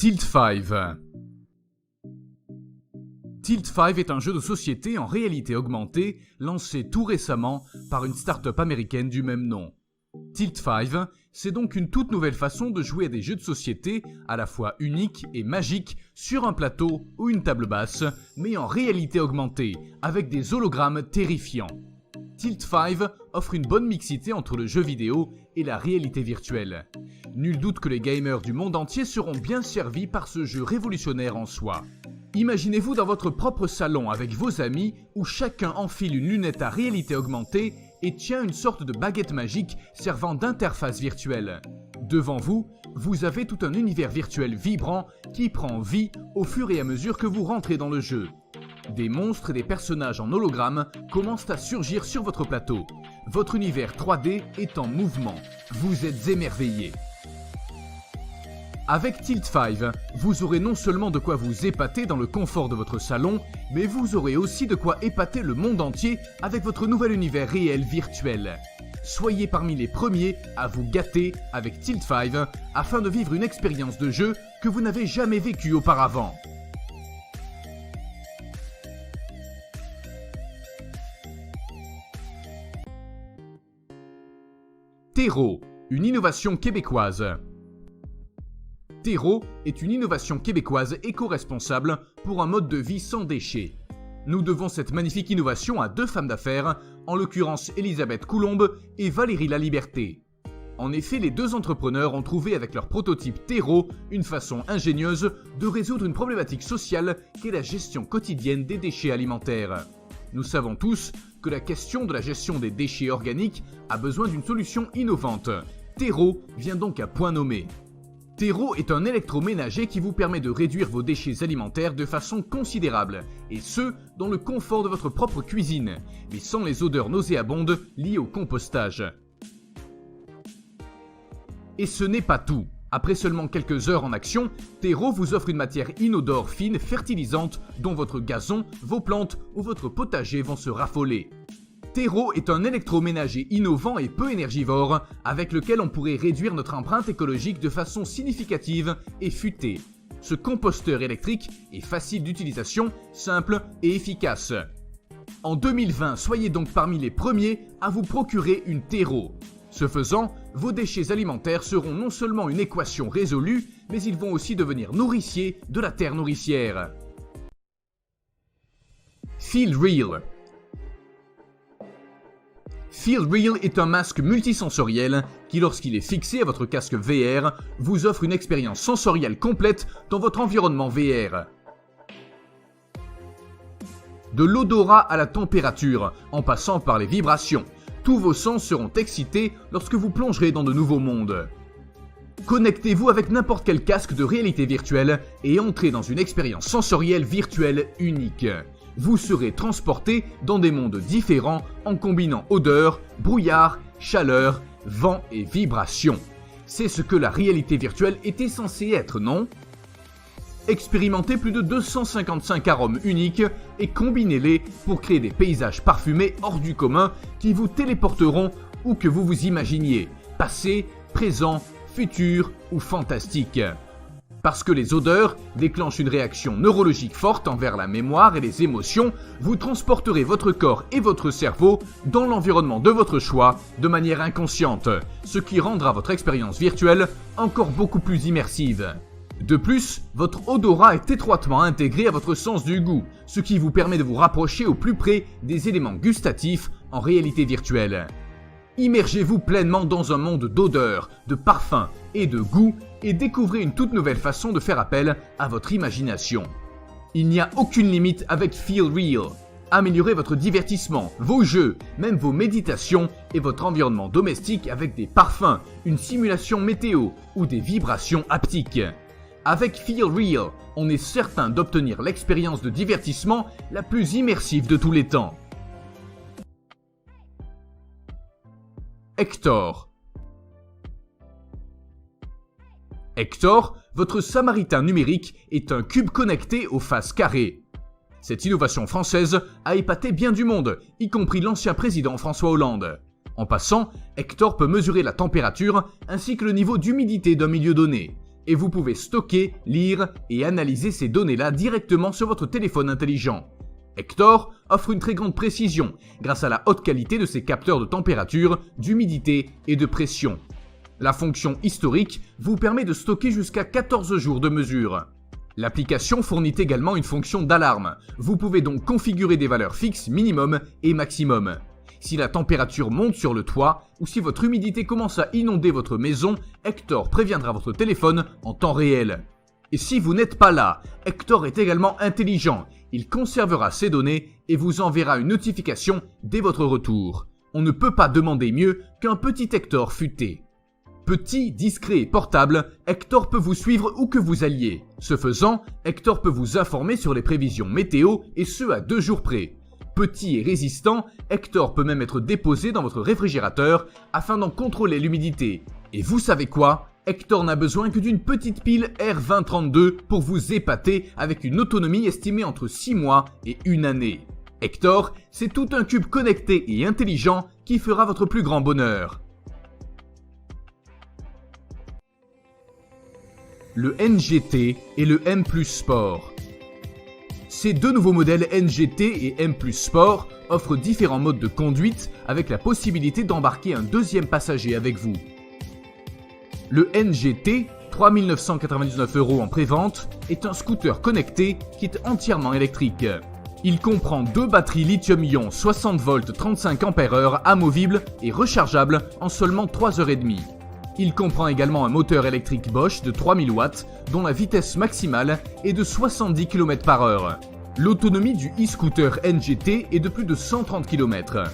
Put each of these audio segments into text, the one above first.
Tilt5. Tilt5 est un jeu de société en réalité augmentée lancé tout récemment par une start-up américaine du même nom. Tilt5, c'est donc une toute nouvelle façon de jouer à des jeux de société à la fois uniques et magiques sur un plateau ou une table basse, mais en réalité augmentée, avec des hologrammes terrifiants. Tilt5 offre une bonne mixité entre le jeu vidéo et la réalité virtuelle. Nul doute que les gamers du monde entier seront bien servis par ce jeu révolutionnaire en soi. Imaginez-vous dans votre propre salon avec vos amis où chacun enfile une lunette à réalité augmentée et tient une sorte de baguette magique servant d'interface virtuelle. Devant vous, vous avez tout un univers virtuel vibrant qui prend vie au fur et à mesure que vous rentrez dans le jeu. Des monstres et des personnages en hologramme commencent à surgir sur votre plateau. Votre univers 3D est en mouvement. Vous êtes émerveillé. Avec Tilt5, vous aurez non seulement de quoi vous épater dans le confort de votre salon, mais vous aurez aussi de quoi épater le monde entier avec votre nouvel univers réel virtuel. Soyez parmi les premiers à vous gâter avec Tilt5 afin de vivre une expérience de jeu que vous n'avez jamais vécue auparavant. Terreau, une innovation québécoise. Terreau est une innovation québécoise éco-responsable pour un mode de vie sans déchets. Nous devons cette magnifique innovation à deux femmes d'affaires, en l'occurrence Elisabeth Coulombe et Valérie Laliberté. En effet, les deux entrepreneurs ont trouvé avec leur prototype Terreau une façon ingénieuse de résoudre une problématique sociale qu'est la gestion quotidienne des déchets alimentaires. Nous savons tous que la question de la gestion des déchets organiques a besoin d'une solution innovante. Terreau vient donc à point nommé. Terreau est un électroménager qui vous permet de réduire vos déchets alimentaires de façon considérable, et ce, dans le confort de votre propre cuisine, mais sans les odeurs nauséabondes liées au compostage. Et ce n'est pas tout. Après seulement quelques heures en action, Terreau vous offre une matière inodore fine, fertilisante, dont votre gazon, vos plantes ou votre potager vont se raffoler. Terreau est un électroménager innovant et peu énergivore, avec lequel on pourrait réduire notre empreinte écologique de façon significative et futée. Ce composteur électrique est facile d'utilisation, simple et efficace. En 2020, soyez donc parmi les premiers à vous procurer une Terreau. Ce faisant, vos déchets alimentaires seront non seulement une équation résolue, mais ils vont aussi devenir nourriciers de la terre nourricière. Feel Real. Feel Real est un masque multisensoriel qui, lorsqu'il est fixé à votre casque VR, vous offre une expérience sensorielle complète dans votre environnement VR. De l'odorat à la température, en passant par les vibrations, tous vos sens seront excités lorsque vous plongerez dans de nouveaux mondes. Connectez-vous avec n'importe quel casque de réalité virtuelle et entrez dans une expérience sensorielle virtuelle unique. Vous serez transporté dans des mondes différents en combinant odeur, brouillard, chaleur, vent et vibration. C'est ce que la réalité virtuelle était censée être, non ? Expérimentez plus de 255 arômes uniques et combinez-les pour créer des paysages parfumés hors du commun qui vous téléporteront où que vous vous imaginiez, passé, présent, futur ou fantastique. Parce que les odeurs déclenchent une réaction neurologique forte envers la mémoire et les émotions, vous transporterez votre corps et votre cerveau dans l'environnement de votre choix de manière inconsciente, ce qui rendra votre expérience virtuelle encore beaucoup plus immersive. De plus, votre odorat est étroitement intégré à votre sens du goût, ce qui vous permet de vous rapprocher au plus près des éléments gustatifs en réalité virtuelle. Immergez-vous pleinement dans un monde d'odeurs, de parfums et de goûts et découvrez une toute nouvelle façon de faire appel à votre imagination. Il n'y a aucune limite avec Feel Real. Améliorez votre divertissement, vos jeux, même vos méditations et votre environnement domestique avec des parfums, une simulation météo ou des vibrations haptiques. Avec Feel Real, on est certain d'obtenir l'expérience de divertissement la plus immersive de tous les temps. Hector. Hector, votre samaritain numérique, est un cube connecté aux faces carrées. Cette innovation française a épaté bien du monde, y compris l'ancien président François Hollande. En passant, Hector peut mesurer la température ainsi que le niveau d'humidité d'un milieu donné. et vous pouvez stocker, lire et analyser ces données-là directement sur votre téléphone intelligent. Hector offre une très grande précision grâce à la haute qualité de ses capteurs de température, d'humidité et de pression. La fonction historique vous permet de stocker jusqu'à 14 jours de mesure. L'application fournit également une fonction d'alarme. Vous pouvez donc configurer des valeurs fixes minimum et maximum. Si la température monte sur le toit ou si votre humidité commence à inonder votre maison, Hector préviendra votre téléphone en temps réel. Et si vous n'êtes pas là, Hector est également intelligent. Il conservera ces données et vous enverra une notification dès votre retour. On ne peut pas demander mieux qu'un petit Hector futé. Petit, discret et portable, Hector peut vous suivre où que vous alliez. Ce faisant, Hector peut vous informer sur les prévisions météo et ce à 2 jours près. Petit et résistant, Hector peut même être déposé dans votre réfrigérateur afin d'en contrôler l'humidité. Et vous savez quoi ? Hector n'a besoin que d'une petite pile R2032 pour vous épater avec une autonomie estimée entre 6 mois et 1 année. Hector, c'est tout un cube connecté et intelligent qui fera votre plus grand bonheur. Le NGT et le M+ Sport. Ces deux nouveaux modèles NGT et M+ Sport offrent différents modes de conduite avec la possibilité d'embarquer un deuxième passager avec vous. Le NGT, 3 999 € en prévente, est un scooter connecté qui est entièrement électrique. Il comprend 2 batteries lithium-ion 60 volts 35 Ah amovibles et rechargeables en seulement 3h30. Il comprend également un moteur électrique Bosch de 3000 watts dont la vitesse maximale est de 70 km/h. L'autonomie du e-scooter NGT est de plus de 130 km.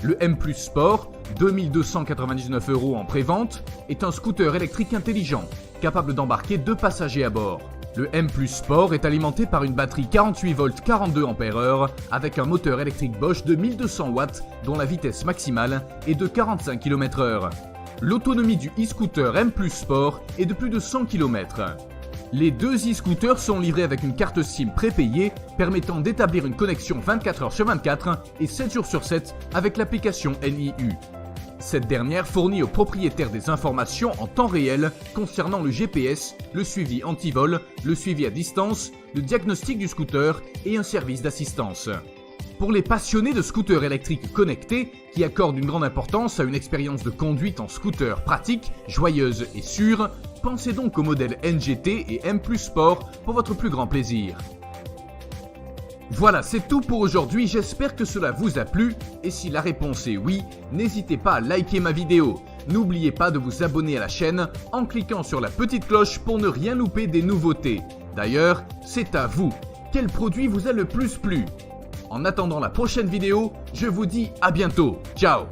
Le M+ Sport, 2299 € en prévente, est un scooter électrique intelligent, capable d'embarquer 2 passagers à bord. Le M+ Sport est alimenté par une batterie 48 volts 42 Ah avec un moteur électrique Bosch de 1200 watts dont la vitesse maximale est de 45 km/h. L'autonomie du e-scooter M+ Sport est de plus de 100 km. Les deux e-scooters sont livrés avec une carte SIM prépayée permettant d'établir une connexion 24h/24 et 7 jours sur 7 avec l'application NIU. Cette dernière fournit aux propriétaires des informations en temps réel concernant le GPS, le suivi anti-vol, le suivi à distance, le diagnostic du scooter et un service d'assistance. Pour les passionnés de scooters électriques connectés qui accordent une grande importance à une expérience de conduite en scooter pratique, joyeuse et sûre, pensez donc au modèle NGT et M+ Sport pour votre plus grand plaisir. Voilà, c'est tout pour aujourd'hui, j'espère que cela vous a plu, et si la réponse est oui, n'hésitez pas à liker ma vidéo. N'oubliez pas de vous abonner à la chaîne en cliquant sur la petite cloche pour ne rien louper des nouveautés. D'ailleurs, c'est à vous, quel produit vous a le plus plu ? En attendant la prochaine vidéo, je vous dis à bientôt, ciao !